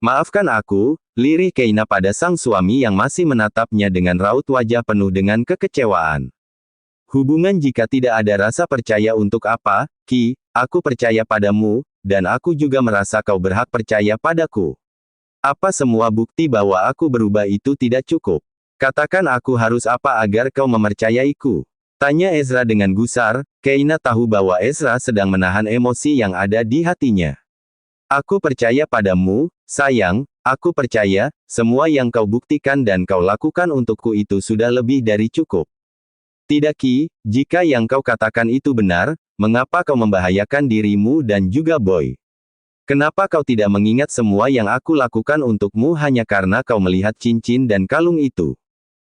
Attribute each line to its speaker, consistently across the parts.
Speaker 1: Maafkan aku, lirih Keina pada sang suami yang masih menatapnya dengan raut wajah penuh dengan kekecewaan. Hubungan jika tidak ada rasa percaya untuk apa, Ki, aku percaya padamu, dan aku juga merasa kau berhak percaya padaku. Apa semua bukti bahwa aku berubah itu tidak cukup? Katakan aku harus apa agar kau mempercayaiku? Tanya Ezra dengan gusar. Keina tahu bahwa Ezra sedang menahan emosi yang ada di hatinya. Aku percaya padamu, sayang, aku percaya, semua yang kau buktikan dan kau lakukan untukku itu sudah lebih dari cukup. Tidak Ki, jika yang kau katakan itu benar, mengapa kau membahayakan dirimu dan juga Boy? Kenapa kau tidak mengingat semua yang aku lakukan untukmu hanya karena kau melihat cincin dan kalung itu?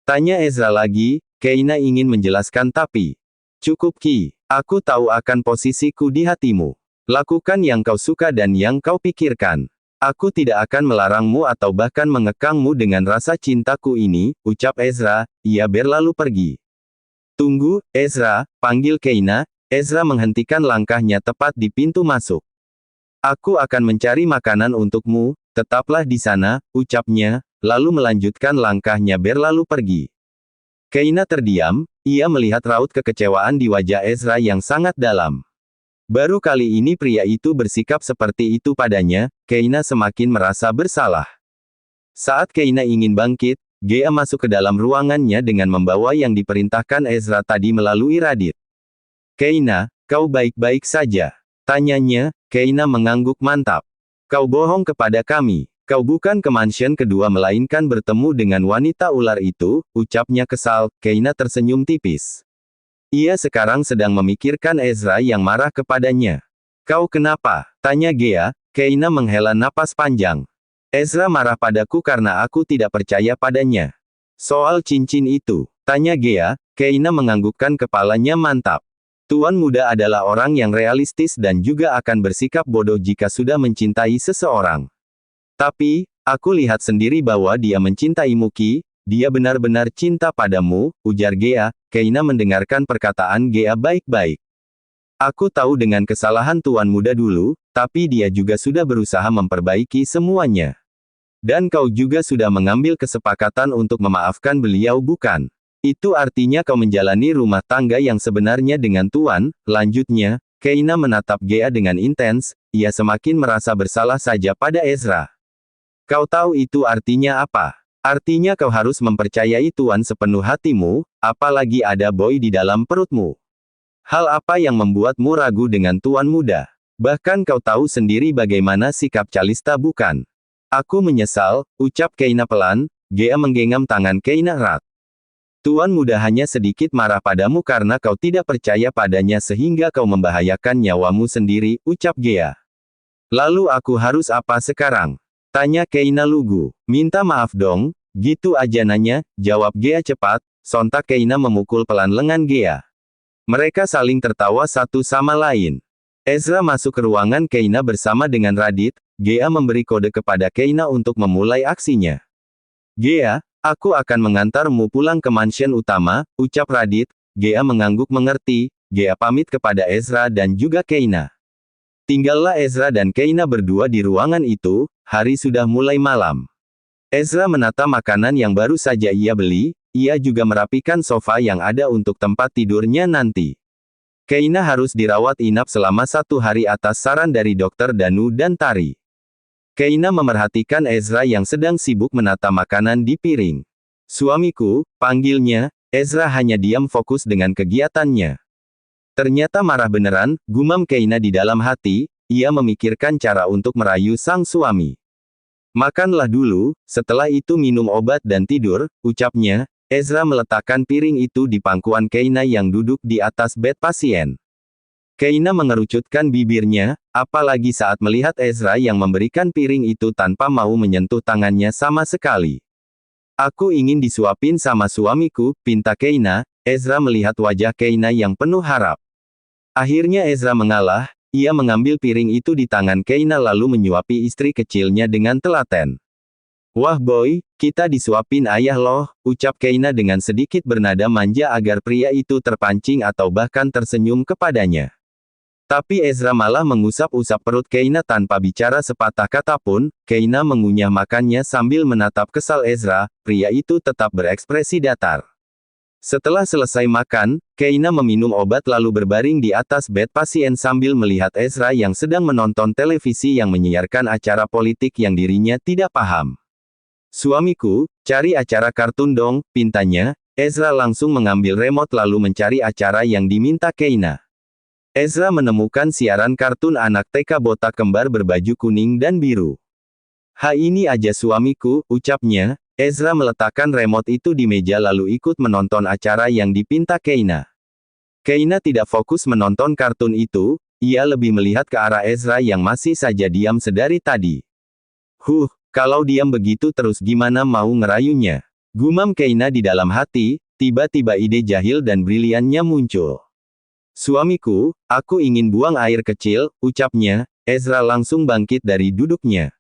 Speaker 1: Tanya Ezra lagi. Keina ingin menjelaskan tapi, cukup Ki, aku tahu akan posisiku di hatimu. Lakukan yang kau suka dan yang kau pikirkan. Aku tidak akan melarangmu atau bahkan mengekangmu dengan rasa cintaku ini, ucap Ezra. Ia berlalu pergi. Tunggu, Ezra, panggil Keina. Ezra menghentikan langkahnya tepat di pintu masuk. Aku akan mencari makanan untukmu, tetaplah di sana, ucapnya, lalu melanjutkan langkahnya berlalu pergi. Keina terdiam, ia melihat raut kekecewaan di wajah Ezra yang sangat dalam. Baru kali ini pria itu bersikap seperti itu padanya, Keina semakin merasa bersalah. Saat Keina ingin bangkit, Gea masuk ke dalam ruangannya dengan membawa yang diperintahkan Ezra tadi melalui Radit. Keina, kau baik-baik saja? Tanyanya. Keina mengangguk mantap. Kau bohong kepada kami. Kau bukan ke mansion kedua melainkan bertemu dengan wanita ular itu, ucapnya kesal. Keina tersenyum tipis. Ia sekarang sedang memikirkan Ezra yang marah kepadanya. Kau kenapa? Tanya Gea. Keina menghela napas panjang. Ezra marah padaku karena aku tidak percaya padanya. Soal cincin itu, tanya Gea. Keina menganggukkan kepalanya mantap. Tuan muda adalah orang yang realistis dan juga akan bersikap bodoh jika sudah mencintai seseorang. Tapi, aku lihat sendiri bahwa dia mencintaimu Ki, dia benar-benar cinta padamu, ujar Gea. Keina mendengarkan perkataan Gea baik-baik. Aku tahu dengan kesalahan tuan muda dulu, tapi dia juga sudah berusaha memperbaiki semuanya. Dan kau juga sudah mengambil kesepakatan untuk memaafkan beliau bukan? Itu artinya kau menjalani rumah tangga yang sebenarnya dengan tuan, lanjutnya. Keina menatap Gea dengan intens, ia semakin merasa bersalah saja pada Ezra. Kau tahu itu artinya apa? Artinya kau harus mempercayai Tuan sepenuh hatimu, apalagi ada Boy di dalam perutmu. Hal apa yang membuatmu ragu dengan Tuan muda? Bahkan kau tahu sendiri bagaimana sikap Calista bukan? Aku menyesal, ucap Keina pelan. Gea menggenggam tangan Keina erat. Tuan muda hanya sedikit marah padamu karena kau tidak percaya padanya sehingga kau membahayakan nyawamu sendiri, ucap Gea. Lalu aku harus apa sekarang? Tanya Keina lugu. Minta maaf dong, gitu aja nanya, jawab Gea cepat. Sontak Keina memukul pelan lengan Gea. Mereka saling tertawa satu sama lain. Ezra masuk ke ruangan Keina bersama dengan Radit. Gea memberi kode kepada Keina untuk memulai aksinya. Gea, aku akan mengantarmu pulang ke mansion utama, ucap Radit. Gea mengangguk mengerti. Gea pamit kepada Ezra dan juga Keina. Tinggallah Ezra dan Keina berdua di ruangan itu. Hari sudah mulai malam. Ezra menata makanan yang baru saja ia beli. Ia juga merapikan sofa yang ada untuk tempat tidurnya nanti. Keina harus dirawat inap selama 1 hari atas saran dari dokter Danu dan Tari. Keina memerhatikan Ezra yang sedang sibuk menata makanan di piring. Suamiku, panggilnya. Ezra hanya diam fokus dengan kegiatannya. Ternyata marah beneran, gumam Keina di dalam hati. Ia memikirkan cara untuk merayu sang suami. Makanlah dulu, setelah itu minum obat dan tidur, ucapnya. Ezra meletakkan piring itu di pangkuan Keina yang duduk di atas bed pasien. Keina mengerucutkan bibirnya, apalagi saat melihat Ezra yang memberikan piring itu tanpa mau menyentuh tangannya sama sekali. Aku ingin disuapin sama suamiku, pinta Keina. Ezra melihat wajah Keina yang penuh harap. Akhirnya Ezra mengalah. Ia mengambil piring itu di tangan Keina lalu menyuapi istri kecilnya dengan telaten. Wah Boy, kita disuapin ayah loh, ucap Keina dengan sedikit bernada manja agar pria itu terpancing atau bahkan tersenyum kepadanya. Tapi Ezra malah mengusap-usap perut Keina tanpa bicara sepatah kata pun. Keina mengunyah makannya sambil menatap kesal Ezra. Pria itu tetap berekspresi datar. Setelah selesai makan, Keina meminum obat lalu berbaring di atas bed pasien sambil melihat Ezra yang sedang menonton televisi yang menyiarkan acara politik yang dirinya tidak paham. "Suamiku, cari acara kartun dong," pintanya. Ezra langsung mengambil remote lalu mencari acara yang diminta Keina. Ezra menemukan siaran kartun anak TK botak kembar berbaju kuning dan biru. Ini aja suamiku," ucapnya. Ezra meletakkan remote itu di meja lalu ikut menonton acara yang dipinta Keina. Keina tidak fokus menonton kartun itu, ia lebih melihat ke arah Ezra yang masih saja diam sedari tadi. Kalau diam begitu terus gimana mau ngerayunya? Gumam Keina di dalam hati, tiba-tiba ide jahil dan briliannya muncul. "Suamiku, aku ingin buang air kecil," ucapnya. Ezra langsung bangkit dari duduknya.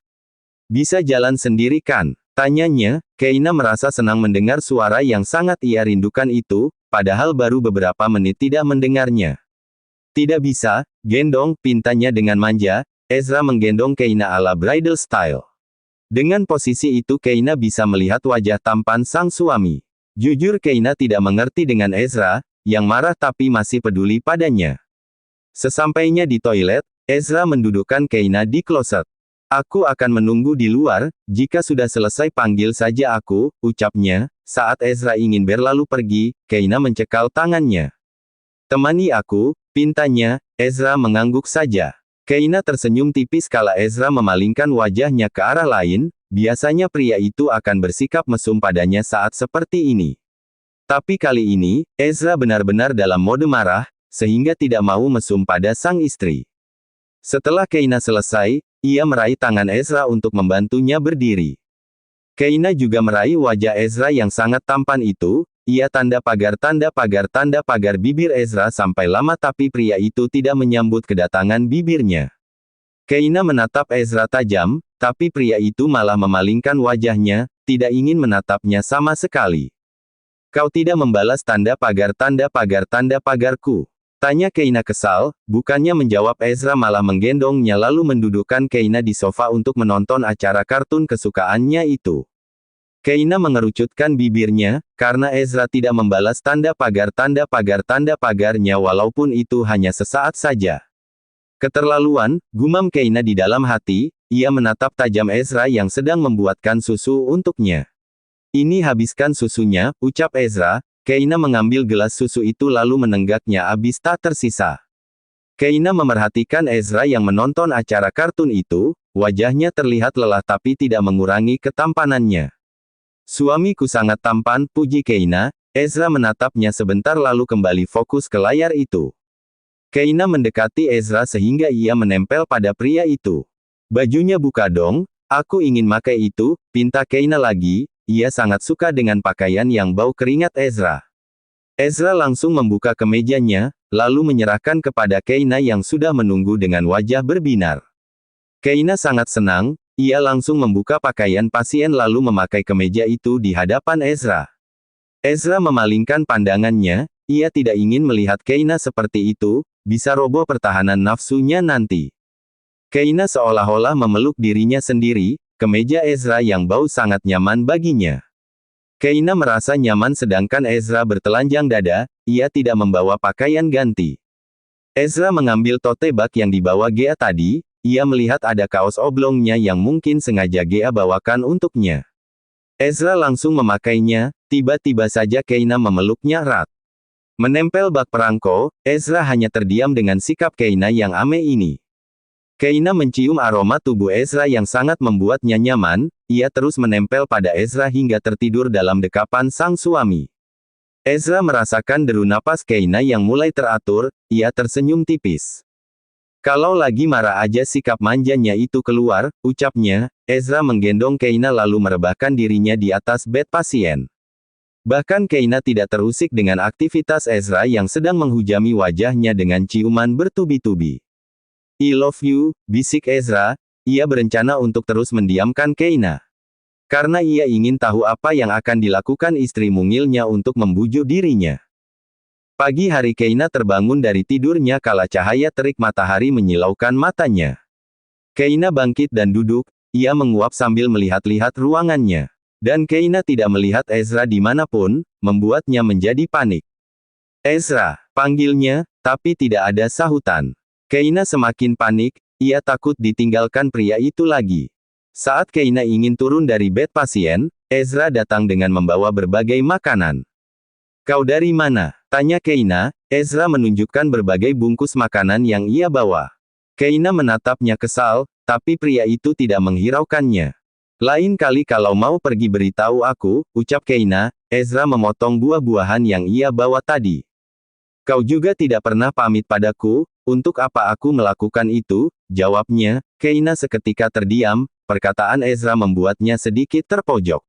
Speaker 1: "Bisa jalan sendiri kan?" tanyanya. Keina merasa senang mendengar suara yang sangat ia rindukan itu, padahal baru beberapa menit tidak mendengarnya. "Tidak bisa, gendong," pintanya dengan manja. Ezra menggendong Keina ala bridal style. Dengan posisi itu Keina bisa melihat wajah tampan sang suami. Jujur Keina tidak mengerti dengan Ezra, yang marah tapi masih peduli padanya. Sesampainya di toilet, Ezra mendudukkan Keina di kloset. "Aku akan menunggu di luar, jika sudah selesai panggil saja aku," ucapnya. Saat Ezra ingin berlalu pergi, Keina mencekal tangannya. "Temani aku," pintanya. Ezra mengangguk saja. Keina tersenyum tipis kala Ezra memalingkan wajahnya ke arah lain. Biasanya pria itu akan bersikap mesum padanya saat seperti ini. Tapi kali ini, Ezra benar-benar dalam mode marah, sehingga tidak mau mesum pada sang istri. Setelah Keina selesai, ia meraih tangan Ezra untuk membantunya berdiri. Keina juga meraih wajah Ezra yang sangat tampan itu. Ia tanda pagar bibir Ezra sampai lama tapi pria itu tidak menyambut kedatangan bibirnya. Keina menatap Ezra tajam, tapi pria itu malah memalingkan wajahnya, tidak ingin menatapnya sama sekali. "Kau tidak membalas tanda pagarku?" tanya Keina kesal. Bukannya menjawab Ezra malah menggendongnya lalu mendudukkan Keina di sofa untuk menonton acara kartun kesukaannya itu. Keina mengerucutkan bibirnya, karena Ezra tidak membalas tanda pagarnya walaupun itu hanya sesaat saja. "Keterlaluan," gumam Keina di dalam hati. Ia menatap tajam Ezra yang sedang membuatkan susu untuknya. "Ini habiskan susunya," ucap Ezra. Keina mengambil gelas susu itu lalu menenggaknya habis tak tersisa. Keina memerhatikan Ezra yang menonton acara kartun itu. Wajahnya terlihat lelah tapi tidak mengurangi ketampanannya. "Suamiku sangat tampan," puji Keina. Ezra menatapnya sebentar lalu kembali fokus ke layar itu. Keina mendekati Ezra sehingga ia menempel pada pria itu. "Bajunya buka dong, aku ingin pakai itu," pinta Keina lagi. Ia sangat suka dengan pakaian yang bau keringat Ezra. Ezra langsung membuka kemejanya, lalu menyerahkan kepada Keina yang sudah menunggu dengan wajah berbinar. Keina sangat senang. Ia langsung membuka pakaian pasien lalu memakai kemeja itu di hadapan Ezra. Ezra memalingkan pandangannya, ia tidak ingin melihat Keina seperti itu, bisa roboh pertahanan nafsunya nanti. Keina seolah-olah memeluk dirinya sendiri, kemeja Ezra yang bau sangat nyaman baginya. Keina merasa nyaman sedangkan Ezra bertelanjang dada, ia tidak membawa pakaian ganti. Ezra mengambil tote bag yang dibawa Gea tadi. Ia melihat ada kaos oblongnya yang mungkin sengaja Gea bawakan untuknya. Ezra langsung memakainya, tiba-tiba saja Keina memeluknya erat. Menempel bak perangko, Ezra hanya terdiam dengan sikap Keina yang aneh ini. Keina mencium aroma tubuh Ezra yang sangat membuatnya nyaman, ia terus menempel pada Ezra hingga tertidur dalam dekapan sang suami. Ezra merasakan deru napas Keina yang mulai teratur, ia tersenyum tipis. "Kalau lagi marah aja sikap manjanya itu keluar," ucapnya. Ezra menggendong Keina lalu merebahkan dirinya di atas bed pasien. Bahkan Keina tidak terusik dengan aktivitas Ezra yang sedang menghujami wajahnya dengan ciuman bertubi-tubi. "I love you," bisik Ezra. Ia berencana untuk terus mendiamkan Keina. Karena ia ingin tahu apa yang akan dilakukan istri mungilnya untuk membujuk dirinya. Pagi hari Keina terbangun dari tidurnya kala cahaya terik matahari menyilaukan matanya. Keina bangkit dan duduk, ia menguap sambil melihat-lihat ruangannya. Dan Keina tidak melihat Ezra dimanapun, membuatnya menjadi panik. Ezra, panggilnya, tapi tidak ada sahutan. Keina semakin panik, ia takut ditinggalkan pria itu lagi. Saat Keina ingin turun dari bed pasien, Ezra datang dengan membawa berbagai makanan. Kau dari mana? Tanya Keina. Ezra menunjukkan berbagai bungkus makanan yang ia bawa. Keina menatapnya kesal, tapi pria itu tidak menghiraukannya. Lain kali kalau mau pergi beritahu aku, ucap Keina. Ezra memotong buah-buahan yang ia bawa tadi. Kau juga tidak pernah pamit padaku, untuk apa aku melakukan itu, jawabnya. Keina seketika terdiam, perkataan Ezra membuatnya sedikit terpojok.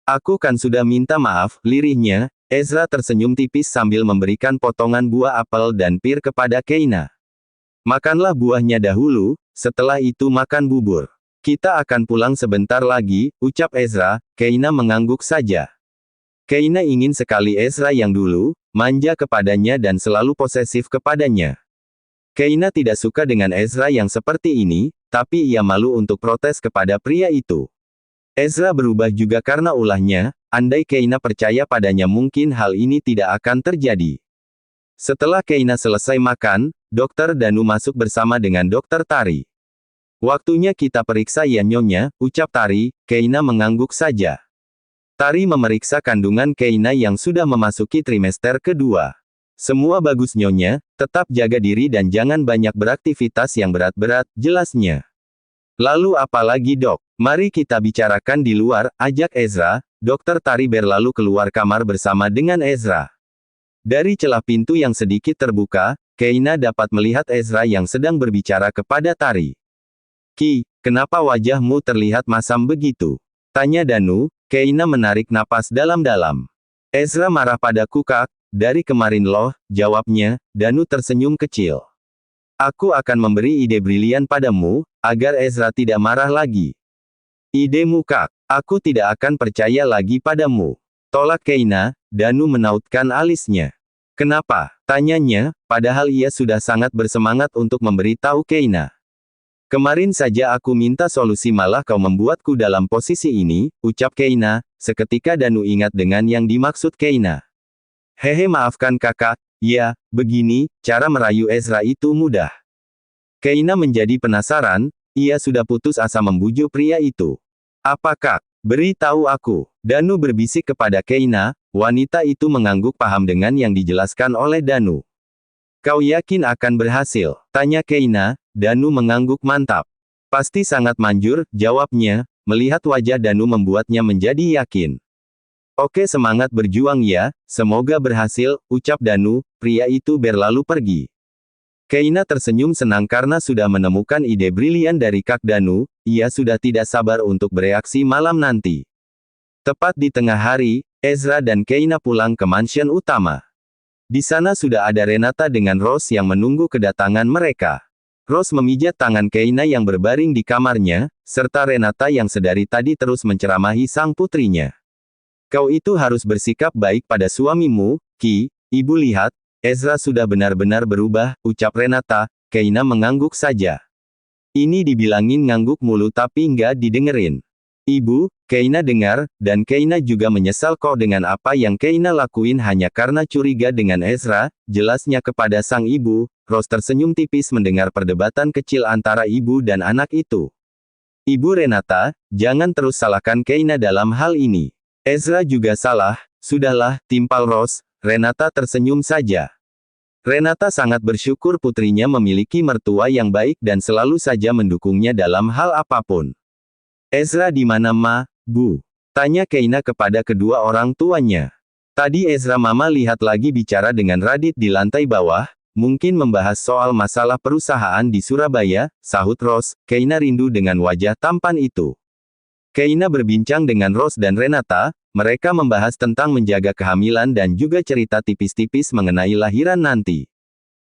Speaker 1: Aku kan sudah minta maaf, lirihnya. Ezra tersenyum tipis sambil memberikan potongan buah apel dan pir kepada Keina. Makanlah buahnya dahulu, setelah itu makan bubur. Kita akan pulang sebentar lagi, ucap Ezra. Keina mengangguk saja. Keina ingin sekali Ezra yang dulu, manja kepadanya dan selalu posesif kepadanya. Keina tidak suka dengan Ezra yang seperti ini, tapi ia malu untuk protes kepada pria itu. Ezra berubah juga karena ulahnya. Andai Keina percaya padanya mungkin hal ini tidak akan terjadi. Setelah Keina selesai makan, Dokter Danu masuk bersama dengan Dokter Tari. Waktunya kita periksa ya Nyonya, ucap Tari. Keina mengangguk saja. Tari memeriksa kandungan Keina yang sudah memasuki trimester kedua. Semua bagus Nyonya, tetap jaga diri dan jangan banyak beraktivitas yang berat-berat, jelasnya. Lalu apa lagi dok? Mari kita bicarakan di luar, ajak Ezra. Dokter Tari berlalu keluar kamar bersama dengan Ezra. Dari celah pintu yang sedikit terbuka, Keina dapat melihat Ezra yang sedang berbicara kepada Tari. Ki, kenapa wajahmu terlihat masam begitu? Tanya Danu. Keina menarik napas dalam-dalam. Ezra marah padaku kak, dari kemarin loh, jawabnya. Danu tersenyum kecil. Aku akan memberi ide brilian padamu, agar Ezra tidak marah lagi. Idemu kak, aku tidak akan percaya lagi padamu. Tolak Keina. Danu menautkan alisnya. Kenapa? Tanyanya, padahal ia sudah sangat bersemangat untuk memberitahu Keina. Kemarin saja aku minta solusi malah kau membuatku dalam posisi ini, ucap Keina. Seketika Danu ingat dengan yang dimaksud Keina. Hehe maafkan kakak, ya, begini, cara merayu Ezra itu mudah. Keina menjadi penasaran. Ia sudah putus asa membujuk pria itu. Apa kak? Beritahu aku. Danu berbisik kepada Keina. Wanita itu mengangguk paham dengan yang dijelaskan oleh Danu. Kau yakin akan berhasil? Tanya Keina. Danu mengangguk mantap. Pasti sangat manjur, jawabnya. Melihat wajah Danu membuatnya menjadi yakin. Oke semangat berjuang ya, semoga berhasil, ucap Danu. Pria itu berlalu pergi. Keina tersenyum senang karena sudah menemukan ide brilian dari Kak Danu. Ia sudah tidak sabar untuk bereaksi malam nanti. Tepat di tengah hari, Ezra dan Keina pulang ke mansion utama. Di sana sudah ada Renata dengan Rose yang menunggu kedatangan mereka. Rose memijat tangan Keina yang berbaring di kamarnya, serta Renata yang sedari tadi terus menceramahi sang putrinya. Kau itu harus bersikap baik pada suamimu, Ki. Ibu lihat, Ezra sudah benar-benar berubah, ucap Renata. Keina mengangguk saja. Ini dibilangin ngangguk mulu tapi nggak didengerin. Ibu, Keina dengar, dan Keina juga menyesal kok dengan apa yang Keina lakuin hanya karena curiga dengan Ezra, jelasnya kepada sang ibu. Rose tersenyum tipis mendengar perdebatan kecil antara ibu dan anak itu. Ibu Renata, jangan terus salahkan Keina dalam hal ini. Ezra juga salah, sudahlah, timpal Rose. Renata tersenyum saja. Renata sangat bersyukur putrinya memiliki mertua yang baik dan selalu saja mendukungnya dalam hal apapun. Ezra di mana ma, bu? Tanya Keina kepada kedua orang tuanya. Tadi Ezra mama lihat lagi bicara dengan Radit di lantai bawah, mungkin membahas soal masalah perusahaan di Surabaya, sahut Rose. Keina rindu dengan wajah tampan itu. Keina berbincang dengan Rose dan Renata. Mereka membahas tentang menjaga kehamilan dan juga cerita tipis-tipis mengenai lahiran nanti.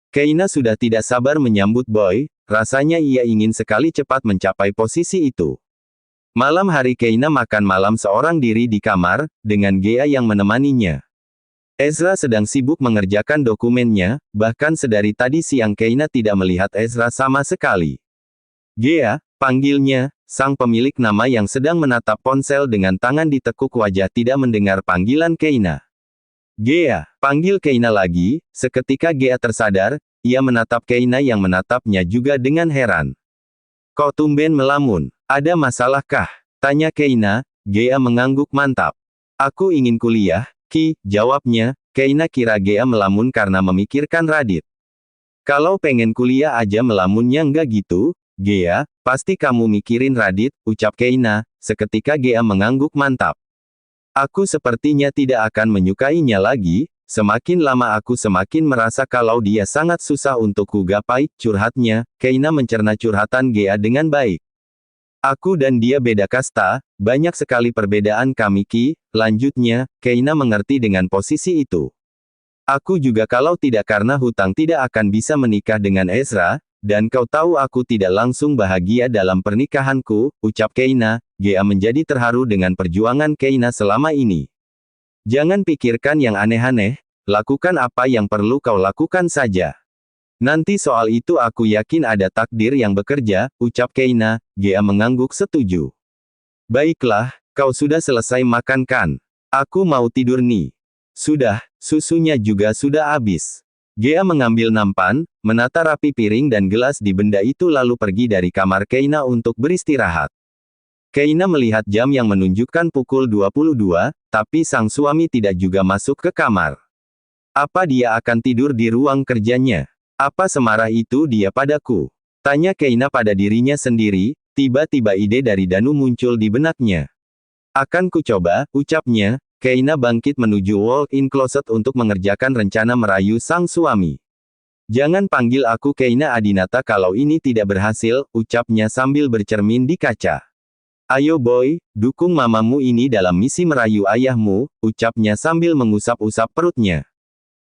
Speaker 1: Keina sudah tidak sabar menyambut Boy, rasanya ia ingin sekali cepat mencapai posisi itu. Malam hari Keina makan malam seorang diri di kamar, dengan Gea yang menemaninya. Ezra sedang sibuk mengerjakan dokumennya, bahkan sedari tadi siang Keina tidak melihat Ezra sama sekali. Gea, panggilnya, sang pemilik nama yang sedang menatap ponsel dengan tangan ditekuk wajah tidak mendengar panggilan Keina. Gea, panggil Keina lagi. Seketika Gea tersadar, ia menatap Keina yang menatapnya juga dengan heran. Kau tumben melamun, ada masalahkah? Tanya Keina. Gea mengangguk mantap. Aku ingin kuliah, Ki, jawabnya. Keina kira Gea melamun karena memikirkan Radit. Kalau pengen kuliah aja melamunnya enggak gitu, Gea, pasti kamu mikirin Radit, ucap Keina. Seketika Gea mengangguk mantap. Aku sepertinya tidak akan menyukainya lagi, semakin lama aku semakin merasa kalau dia sangat susah untuk kugapai, curhatnya. Keina mencerna curhatan Gea dengan baik. Aku dan dia beda kasta, banyak sekali perbedaan kami Ki, lanjutnya. Keina mengerti dengan posisi itu. Aku juga kalau tidak karena hutang tidak akan bisa menikah dengan Ezra, dan kau tahu aku tidak langsung bahagia dalam pernikahanku, ucap Keina. Gea menjadi terharu dengan perjuangan Keina selama ini. Jangan pikirkan yang aneh-aneh, lakukan apa yang perlu kau lakukan saja. Nanti soal itu aku yakin ada takdir yang bekerja, ucap Keina. Gea mengangguk setuju. Baiklah, kau sudah selesai makan kan? Aku mau tidur nih. Sudah, susunya juga sudah habis. Gea mengambil nampan, menata rapi piring dan gelas di benda itu lalu pergi dari kamar Keina untuk beristirahat. Keina melihat jam yang menunjukkan pukul 22, tapi sang suami tidak juga masuk ke kamar. Apa dia akan tidur di ruang kerjanya? Apa semarah itu dia padaku? Tanya Keina pada dirinya sendiri, tiba-tiba ide dari Danu muncul di benaknya. Akan ku coba, ucapnya. Keina bangkit menuju walk-in closet untuk mengerjakan rencana merayu sang suami. Jangan panggil aku Keina Adinata kalau ini tidak berhasil, ucapnya sambil bercermin di kaca. Ayo boy, dukung mamamu ini dalam misi merayu ayahmu, ucapnya sambil mengusap-usap perutnya.